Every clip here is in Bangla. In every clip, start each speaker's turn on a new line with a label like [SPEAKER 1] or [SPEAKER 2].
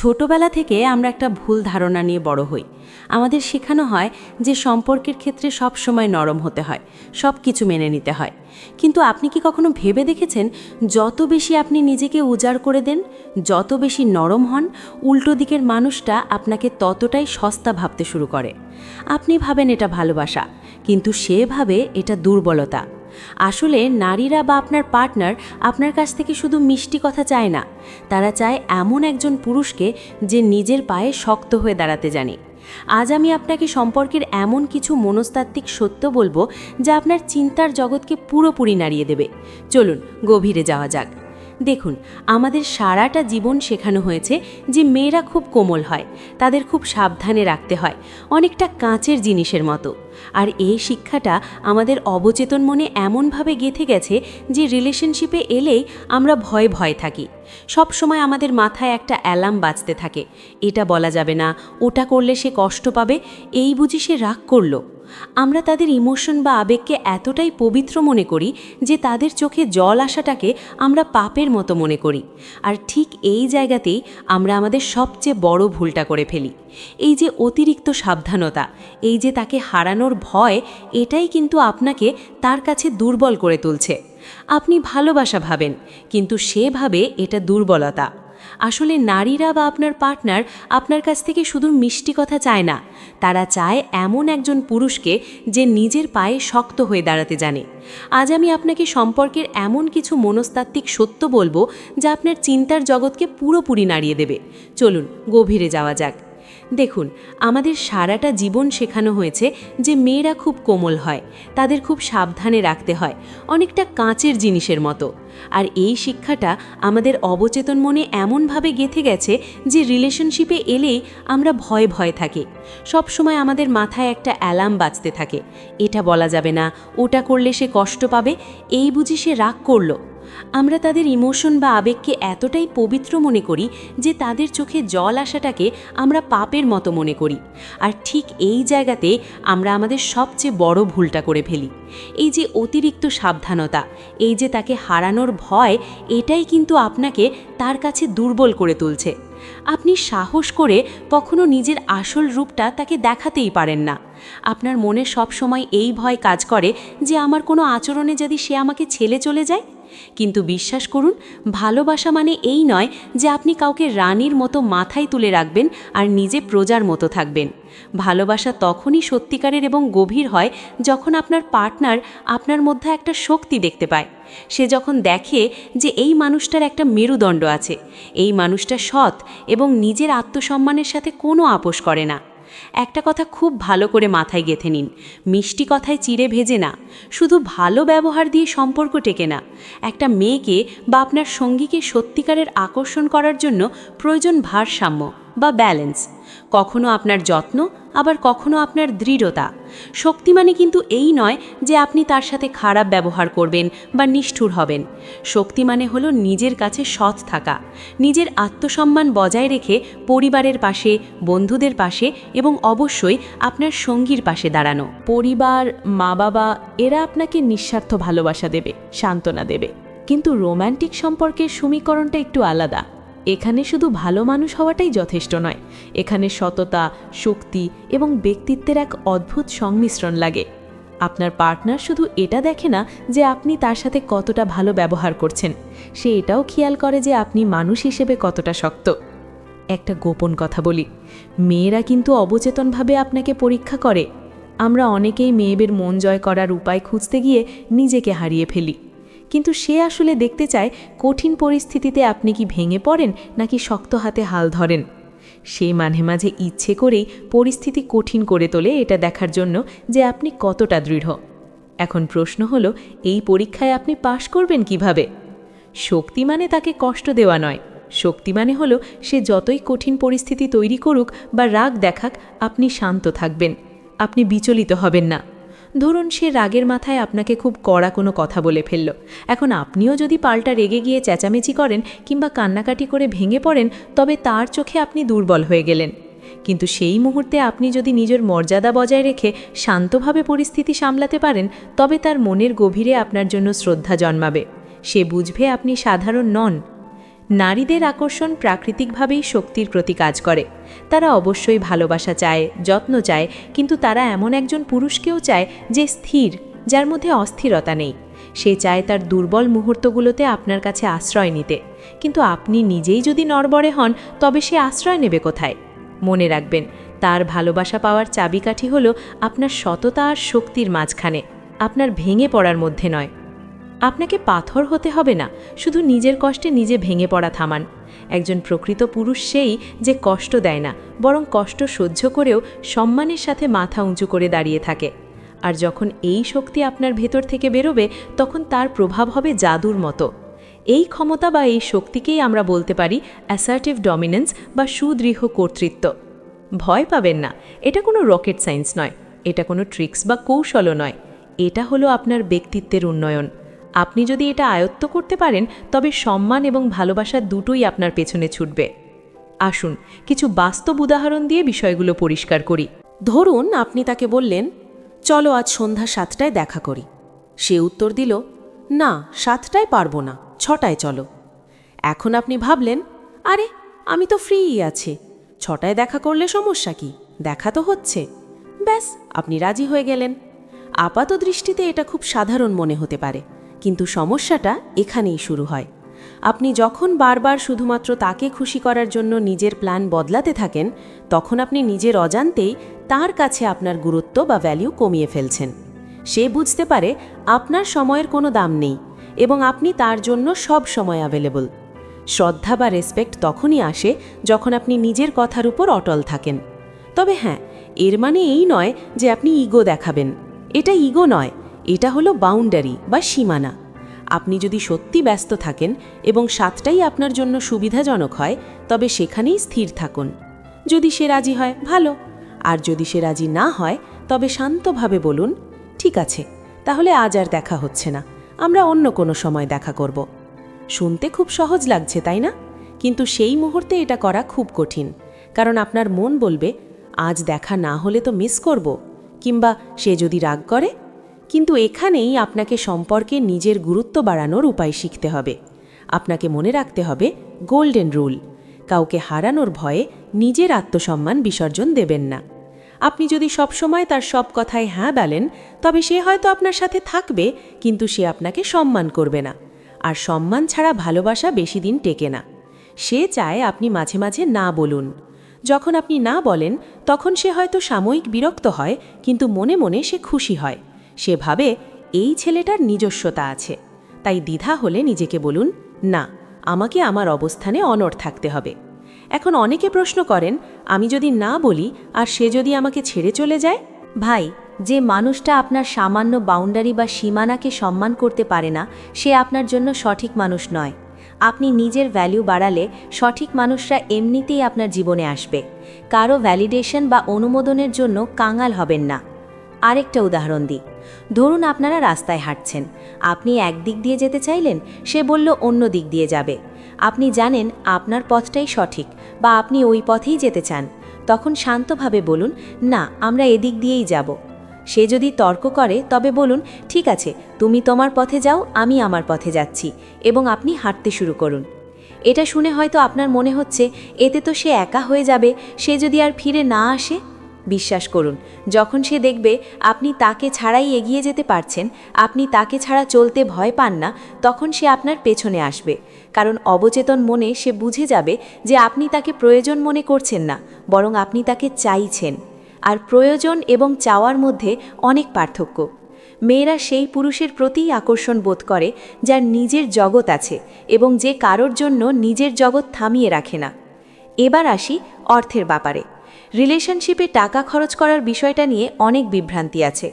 [SPEAKER 1] ছোটবেলা থেকে আমরা একটা ভুল ধারণা নিয়ে বড় হই। আমাদের শেখানো হয় যে সম্পর্কের ক্ষেত্রে সব সময় নরম হতে হয়, সব কিছু মেনে নিতে হয়। কিন্তু আপনি কি কখনো ভেবে দেখেছেন, যত বেশি আপনি নিজেকে উজাড় করে দেন, যত বেশি নরম হন, উল্টো দিকের মানুষটা আপনাকে ততটাই সস্তা ভাবতে শুরু করে। আপনি ভাবেন এটা ভালোবাসা, কিন্তু সে ভাবে এটা দুর্বলতা। আসলে নারীরা বা আপনার পার্টনার আপনার কাছ থেকে শুধু মিষ্টি কথা চায় না, তারা চায় এমন একজন পুরুষকে যে নিজের পায়ে শক্ত হয়ে দাঁড়াতে জানে। আজ আমি আপনাকে সম্পর্কের এমন কিছু মনস্তাত্ত্বিক সত্য বলবো যা আপনার চিন্তার জগৎকে পুরোপুরি নাড়িয়ে দেবে। চলুন গভীরে যাওয়া যাক। দেখুন, আমাদের সারাটা জীবন শেখানো হয়েছে যে মেয়েরা খুব কোমল হয়, তাদের খুব সাবধানে রাখতে হয়, অনেকটা কাঁচের জিনিসের মতো। আর এই শিক্ষাটা আমাদের অবচেতন মনে এমনভাবে গেঁথে গেছে যে রিলেশনশিপে এলেই আমরা ভয়ে ভয়ে থাকি। সব সময় আমাদের মাথায় একটা অ্যালার্ম বাজতে থাকে, এটা বলা যাবে না, ওটা করলে সে কষ্ট পাবে, এই বুঝি সে রাগ করলো। আমরা তাদের ইমোশন বা আবেগকে এতটাই পবিত্র মনে করি যে তাদের চোখে জল আসাটাকে আমরা পাপের মতো মনে করি। আর ঠিক এই জায়গাতেই আমরা আমাদের সবচেয়ে বড় ভুলটা করে ফেলি। এই যে অতিরিক্ত সাবধানতা, এই যে তাকে হারানোর ভয়, এটাই কিন্তু আপনাকে তার কাছে দুর্বল করে তুলছে। আপনি ভালোবাসা ভাবেন, কিন্তু সে ভাবে এটা দুর্বলতা। আসলে নারীরা বা আপনার পার্টনার আপনার কাছ থেকে শুধু মিষ্টি কথা চায় না, তারা চায় এমন একজন পুরুষকে যে নিজের পায়ে শক্ত হয়ে দাঁড়াতে জানে। আজ আমি আপনাকে সম্পর্কের এমন কিছু মনস্তাত্ত্বিক সত্য বলবো যা আপনার চিন্তার জগৎকে পুরোপুরি নাড়িয়ে দেবে। চলুন গভীরে যাওয়া যাক। দেখুন, আমাদের সারাটা জীবন শেখানো হয়েছে যে মেয়েরা খুব কোমল হয়, তাদের খুব সাবধানে রাখতে হয়, অনেকটা কাঁচের জিনিসের মতো। আর এই শিক্ষাটা আমাদের অবচেতন মনে এমনভাবে গেঁথে গেছে যে রিলেশনশিপে এলেই আমরা ভয়ে ভয়ে থাকি। সবসময় আমাদের মাথায় একটা অ্যালার্ম বাজতে থাকে, এটা বলা যাবে না, ওটা করলে সে কষ্ট পাবে, এই বুঝি সে রাগ করলো। আমরা তাদের ইমোশন বা আবেগকে এতটাই পবিত্র মনে করি যে তাদের চোখে জল আসাটাকে আমরা পাপের মতো মনে করি। আর ঠিক এই জায়গাতে আমরা আমাদের সবচেয়ে বড় ভুলটা করে ফেলি। এই যে অতিরিক্ত সাবধানতা, এই যে তাকে হারানোর ভয়, এটাই কিন্তু আপনাকে তার কাছে দুর্বল করে তুলছে। আপনি সাহস করে কখনো নিজের আসল রূপটা তাকে দেখাতেই পারেন না। আপনার মনে সব সময় এই ভয় কাজ করে যে আমার কোনো আচরণে যদি সে আমাকে ছেড়ে চলে যায়। কিন্তু বিশ্বাস করুন, ভালোবাসা মানে এই নয় যে আপনি কাউকে রানীর মতো মাথায় তুলে রাখবেন আর নিজে প্রজার মতো থাকবেন। ভালোবাসা তখনই সত্যিকারের এবং গভীর হয় যখন আপনার পার্টনার আপনার মধ্যে একটা শক্তি দেখতে পায়। সে যখন দেখে যে এই মানুষটার একটা মেরুদণ্ড আছে, এই মানুষটা সৎ এবং নিজের আত্মসম্মানের সাথে কোনো আপোষ করে না। একটা কথা খুব ভালো করে মাথায় গেঁথে নিন, মিষ্টি কথায় চিড়ে ভেজে না, শুধু ভালো ব্যবহার দিয়ে সম্পর্ক টেকে না। একটা মেয়েকে বা আপনার সঙ্গীকে সত্যিকারের আকর্ষণ করার জন্য প্রয়োজন ভারসাম্য বা ব্যালেন্স। কখনো আপনার যত্ন, আবার কখনো আপনার দৃঢ়তা। শক্তি মানে কিন্তু এই নয় যে আপনি তার সাথে খারাপ ব্যবহার করবেন বা নিষ্ঠুর হবেন। শক্তি মানে হলো নিজের কাছে সৎ থাকা, নিজের আত্মসম্মান বজায় রেখে পরিবারের পাশে, বন্ধুদের পাশে এবং অবশ্যই আপনার সঙ্গীর পাশে দাঁড়ানো।
[SPEAKER 2] পরিবার, মা বাবা এরা আপনাকে নিঃস্বার্থ ভালোবাসা দেবে, সান্ত্বনা দেবে। কিন্তু রোম্যান্টিক সম্পর্কের সমীকরণটা একটু আলাদা। এখানে শুধু ভালো মানুষ হওয়াটাই যথেষ্ট নয়, এখানে সততা, শক্তি এবং ব্যক্তিত্বের এক অদ্ভুত সংমিশ্রণ লাগে। আপনার পার্টনার শুধু এটা দেখে না যে আপনি তার সাথে কতটা ভালো ব্যবহার করছেন, সে এটাও খেয়াল করে যে আপনি মানুষ হিসেবে কতটা শক্ত। একটা গোপন কথা বলি, মেয়েরা কিন্তু অবচেতনভাবে আপনাকে পরীক্ষা করে। আমরা অনেকেই মেয়েদের মন জয় করার উপায় খুঁজতে গিয়ে নিজেকে হারিয়ে ফেলি। কিন্তু সে আসলে দেখতে চায় কঠিন পরিস্থিতিতে আপনি কি ভেঙে পড়েন নাকি শক্ত হাতে হাল ধরেন। সে মাঝে মাঝে ইচ্ছে করেই পরিস্থিতি কঠিন করে তোলে এটা দেখার জন্য যে আপনি কতটা দৃঢ়। এখন প্রশ্ন হলো, এই পরীক্ষায় আপনি পাশ করবেন কিভাবে? শক্তি মানে তাকে কষ্ট দেওয়া নয়, শক্তি মানে হলো সে যতই কঠিন পরিস্থিতি তৈরি করুক বা রাগ দেখাক, আপনি শান্ত থাকবেন, আপনি বিচলিত হবেন না। ধরুন সে রাগের মাথায় আপনাকে খুব কড়া কোনো কথা বলে ফেলল, এখন আপনিও যদি পাল্টা রেগে গিয়ে চেঁচামেচি করেন কিংবা কান্নাকাটি করে ভেঙে পড়েন, তবে তার চোখে আপনি দুর্বল হয়ে গেলেন। কিন্তু সেই মুহূর্তে আপনি যদি নিজের মর্যাদা বজায় রেখে শান্তভাবে পরিস্থিতি সামলাতে পারেন, তবে তার মনের গভীরে আপনার জন্য শ্রদ্ধা জন্মাবে। সে বুঝবে আপনি সাধারণ নন। নারীদের আকর্ষণ প্রাকৃতিকভাবেই শক্তির প্রতি কাজ করে। তারা অবশ্যই ভালোবাসা চায়, যত্ন চায়, কিন্তু তারা এমন একজন পুরুষকেও চায় যে স্থির, যার মধ্যে অস্থিরতা নেই। সে চায় তার দুর্বল মুহূর্তগুলোতে আপনার কাছে আশ্রয় নিতে, কিন্তু আপনি নিজেই যদি নড়বড়ে হন তবে সে আশ্রয় নেবে কোথায়? মনে রাখবেন, তার ভালোবাসা পাওয়ার চাবিকাঠি হলো আপনার সততা আর শক্তির মাঝখানে, আপনার ভেঙে পড়ার মধ্যে নয়। আপনাকে পাথর হতে হবে না, শুধু নিজের কষ্টে নিজে ভেঙে পড়া থামান। একজন প্রকৃত পুরুষ সেই যে কষ্ট দেয় না, বরং কষ্ট সহ্য করেও সম্মানের সাথে মাথা উঁচু করে দাঁড়িয়ে থাকে। আর যখন এই শক্তি আপনার ভেতর থেকে বেরোবে, তখন তার প্রভাব হবে জাদুর মতো। এই ক্ষমতা বা এই শক্তিকেই আমরা বলতে পারি অ্যাসার্টিভ ডমিনেন্স বা সুদৃঢ় কর্তৃত্ব। ভয় পাবেন না, এটা কোনো রকেট সায়েন্স নয়, এটা কোনো ট্রিক্স বা কৌশলও নয়। এটা হলো আপনার ব্যক্তিত্বের উন্নয়ন। আপনি যদি এটা আয়ত্ত করতে পারেন, তবে সম্মান এবং ভালোবাসা দুটোই আপনার পেছনে ছুটবে। আসুন কিছু বাস্তব উদাহরণ দিয়ে বিষয়গুলো পরিষ্কার করি।
[SPEAKER 1] ধরুন আপনি তাকে বললেন, চলো আজ সন্ধ্যা 7টায় দেখা করি। সে উত্তর দিল, না 7টায় পারবো না, 6টায় চলো। এখন আপনি ভাবলেন, আরে আমি তো ফ্রিই আছি, 6টায় দেখা করলে সমস্যা কি, দেখা তো হচ্ছে। ব্যাস, আপনি রাজি হয়ে গেলেন। আপাত দৃষ্টিতে এটা খুব সাধারণ মনে হতে পারে, কিন্তু সমস্যাটা এখানেই শুরু হয়। আপনি যখন বারবার শুধুমাত্র তাকে খুশি করার জন্য নিজের প্ল্যান বদলাতে থাকেন, তখন আপনি নিজের অজান্তেই তার কাছে আপনার গুরুত্ব বা ভ্যালু কমিয়ে ফেলছেন। সে বুঝতে পারে আপনার সময়ের কোনো দাম নেই এবং আপনি তার জন্য সব সময় অ্যাভেলেবল। শ্রদ্ধা বা রেসপেক্ট তখনই আসে যখন আপনি নিজের কথার উপর অটল থাকেন। তবে হ্যাঁ, এর মানে এই নয় যে আপনি ইগো দেখাবেন। এটা ইগো নয়, এটা হলো বাউন্ডারি বা সীমানা। আপনি যদি সত্যি ব্যস্ত থাকেন এবং 7টাই আপনার জন্য সুবিধাজনক হয়, তবে সেখানেই স্থির থাকুন। যদি সে রাজি হয় ভালো, আর যদি সে রাজি না হয়, তবে শান্তভাবে বলুন, ঠিক আছে, তাহলে আজ আর দেখা হচ্ছে না, আমরা অন্য কোনো সময় দেখা করব। শুনতে খুব সহজ লাগছে, তাই না? কিন্তু সেই মুহূর্তে এটা করা খুব কঠিন, কারণ আপনার মন বলবে, আজ দেখা না হলে তো মিস করব, কিংবা সে যদি রাগ করে। কিন্তু এখানেই আপনাকে সম্পর্কে নিজের গুরুত্ব বাড়ানোর উপায় শিখতে হবে। আপনাকে মনে রাখতে হবে গোল্ডেন রুল: কাউকে হারানোর ভয়ে নিজের আত্মসম্মান বিসর্জন দেবেন না। আপনি যদি সবসময় তার সব কথায় হ্যাঁ বলেন, তবে সে হয়তো আপনার সাথে থাকবে, কিন্তু সে আপনাকে সম্মান করবে না। আর সম্মান ছাড়া ভালোবাসা বেশি দিন টেকে না। সে চায় আপনি মাঝে মাঝে না বলুন। যখন আপনি না বলেন, তখন সে হয়তো সাময়িক বিরক্ত হয়, কিন্তু মনে মনে সে খুশি হয়। সে ভাবে এই ছেলেটার নিজস্বতা আছে। তাই দ্বিধা হলে নিজেকে বলুন, না, আমাকে আমার অবস্থানে অনড় থাকতে হবে। এখন অনেকে প্রশ্ন করেন, আমি যদি না বলি আর সে যদি আমাকে ছেড়ে চলে যায়?
[SPEAKER 3] ভাই, যে মানুষটা আপনার সামান্য বাউন্ডারি বা সীমানাকে সম্মান করতে পারে না, সে আপনার জন্য সঠিক মানুষ নয়। আপনি নিজের ভ্যালু বাড়ালে সঠিক মানুষরা এমনিতেই আপনার জীবনে আসবে। কারো ভ্যালিডেশন বা অনুমোদনের জন্য কাঙাল হবেন না। আরেকটা উদাহরণ দিই। ধরুন আপনারা রাস্তায় হাঁটছেন, আপনি এক দিক দিয়ে যেতে চাইলেন, সে বলল অন্য দিক দিয়ে যাবে। আপনি জানেন আপনার পথটাই সঠিক বা আপনি ওই পথেই যেতে চান। তখন শান্তভাবে বলুন, না, আমরা এদিক দিয়েই যাব। সে যদি তর্ক করে, তবে বলুন, ঠিক আছে, তুমি তোমার পথে যাও, আমি আমার পথে যাচ্ছি, এবং আপনি হাঁটতে শুরু করুন। এটা শুনে হয়তো আপনার মনে হচ্ছে, এতে তো সে একা হয়ে যাবে, সে যদি আর ফিরে না আসে। বিশ্বাস করুন, যখন সে দেখবে আপনি তাকে ছাড়াই এগিয়ে যেতে পারছেন, আপনি তাকে ছাড়া চলতে ভয় পান না, তখন সে আপনার পেছনে আসবে। কারণ অবচেতন মনে সে বুঝে যাবে যে আপনি তাকে প্রয়োজন মনে করছেন না, বরং আপনি তাকে চাইছেন। আর প্রয়োজন এবং চাওয়ার মধ্যে অনেক পার্থক্য। মেয়েরা সেই পুরুষের প্রতিই আকর্ষণ বোধ করে যার নিজের জগৎ আছে এবং যে কারোর জন্য নিজের জগৎ থামিয়ে রাখে না। এবার আসি অর্থের ব্যাপারে। রিলেশনশিপে টাকা খরচ করার বিষয়টা নিয়ে অনেক বিভ্রান্তি আছে।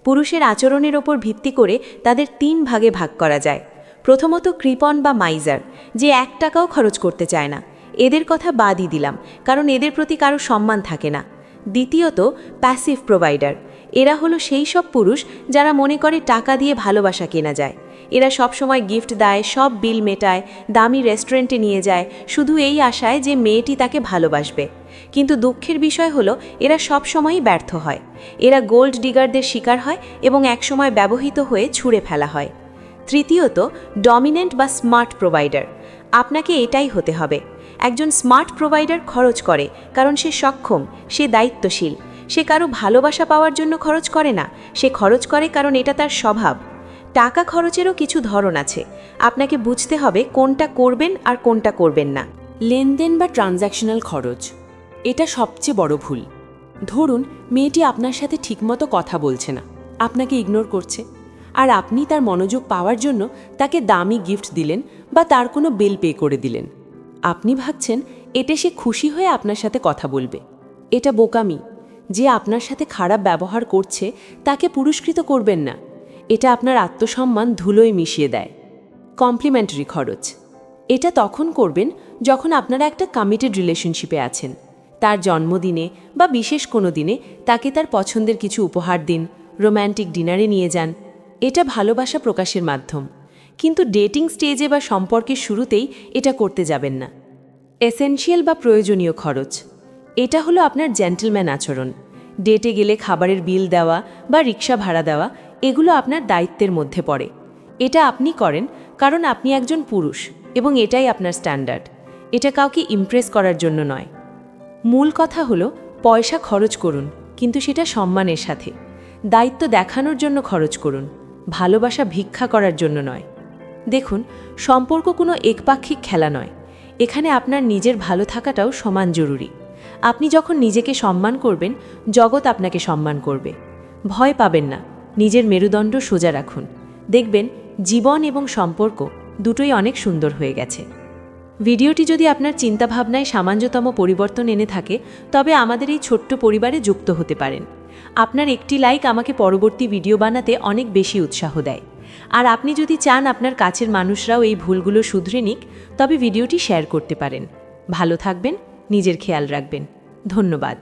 [SPEAKER 3] পুরুষের আচরণের ওপর ভিত্তি করে তাদের 3 ভাগে ভাগ করা যায়। প্রথমত কৃপণ বা মাইজার, যে 1 টাকাও খরচ করতে চায় না। এদের কথা বাদই দিলাম, কারণ এদের প্রতি কারো সম্মান থাকে না। দ্বিতীয়ত প্যাসিভ প্রোভাইডার। এরা হলো সেই সব পুরুষ যারা মনে করে টাকা দিয়ে ভালোবাসা কেনা যায়। এরা সবসময় গিফট দেয়, সব বিল মেটায়, দামি রেস্টুরেন্টে নিয়ে যায়, শুধু এই আশায় যে মেয়েটি তাকে ভালোবাসবে। কিন্তু দুঃখের বিষয় হলো, এরা সবসময়ই ব্যর্থ হয়। এরা গোল্ড ডিগারদের শিকার হয় এবং একসময় ব্যবহৃত হয়ে ছুঁড়ে ফেলা হয়। তৃতীয়ত ডমিনেন্ট বা স্মার্ট প্রোভাইডার। আপনাকে এটাই হতে হবে। একজন স্মার্ট প্রোভাইডার খরচ করে কারণ সে সক্ষম, সে দায়িত্বশীল। সে কারো ভালোবাসা পাওয়ার জন্য খরচ করে না, সে খরচ করে কারণ এটা তার স্বভাব। টাকা খরচেরও কিছু ধরন আছে, আপনাকে বুঝতে হবে কোনটা করবেন আর কোনটা করবেন না।
[SPEAKER 1] লেনদেন বা ট্রানজ্যাকশনাল খরচ, এটা সবচেয়ে বড় ভুল। ধরুন মেয়েটি আপনার সাথে ঠিকমতো কথা বলছে না, আপনাকে ইগনোর করছে, আর আপনি তার মনোযোগ পাওয়ার জন্য তাকে দামি গিফট দিলেন বা তার কোনো বিল পে করে দিলেন। আপনি ভাবছেন এতে সে খুশি হয়ে আপনার সাথে কথা বলবে। এটা বোকামি। যে আপনার সাথে খারাপ ব্যবহার করছে তাকে পুরস্কৃত করবেন না, এটা আপনার আত্মসম্মান ধুলোয় মিশিয়ে দেয়। কমপ্লিমেন্টারি খরচ, এটা তখন করবেন যখন আপনারা একটা কমিটেড রিলেশনশিপে আছেন। তার জন্মদিনে বা বিশেষ কোনো দিনে তাকে তার পছন্দের কিছু উপহার দিন, রোম্যান্টিক ডিনারে নিয়ে যান। এটা ভালোবাসা প্রকাশের মাধ্যম। কিন্তু ডেটিং স্টেজে বা সম্পর্কের শুরুতেই এটা করতে যাবেন না। এসেনশিয়াল বা প্রয়োজনীয় খরচ, এটা হলো আপনার জেন্টলম্যান আচরণ। ডেটে গেলে খাবারের বিল দেওয়া বা রিক্সা ভাড়া দেওয়া, এগুলো আপনার দায়িত্বের মধ্যে পড়ে। এটা আপনি করেন কারণ আপনি একজন পুরুষ এবং এটাই আপনার স্ট্যান্ডার্ড। এটা কাউকে ইমপ্রেস করার জন্য নয়। মূল কথা হলো পয়সা খরচ করুন, কিন্তু সেটা সম্মানের সাথে। দায়িত্ব দেখানোর জন্য খরচ করুন, ভালোবাসা ভিক্ষা করার জন্য নয়। দেখুন, সম্পর্ক কোনো একপাক্ষিক খেলা নয়। এখানে আপনার নিজের ভালো থাকাটাও সমান জরুরি। আপনি যখন নিজেকে সম্মান করবেন, জগৎ আপনাকে সম্মান করবে। ভয় পাবেন না, নিজের মেরুদণ্ড সোজা রাখুন। দেখবেন জীবন এবং সম্পর্ক দুটোই অনেক সুন্দর হয়ে গেছে। ভিডিওটি যদি আপনার চিন্তাভাবনায় সামান্যতম পরিবর্তন এনে থাকে, তবে আমাদের এই ছোট্ট পরিবারে যুক্ত হতে পারেন। আপনার একটি লাইক আমাকে পরবর্তী ভিডিও বানাতে অনেক বেশি উৎসাহ দেয়। আর আপনি যদি চান আপনার কাছের মানুষরাও এই ভুলগুলো শুধরে নিক, তবে ভিডিওটি শেয়ার করতে পারেন। ভালো থাকবেন, নিজের খেয়াল রাখবেন। ধন্যবাদ।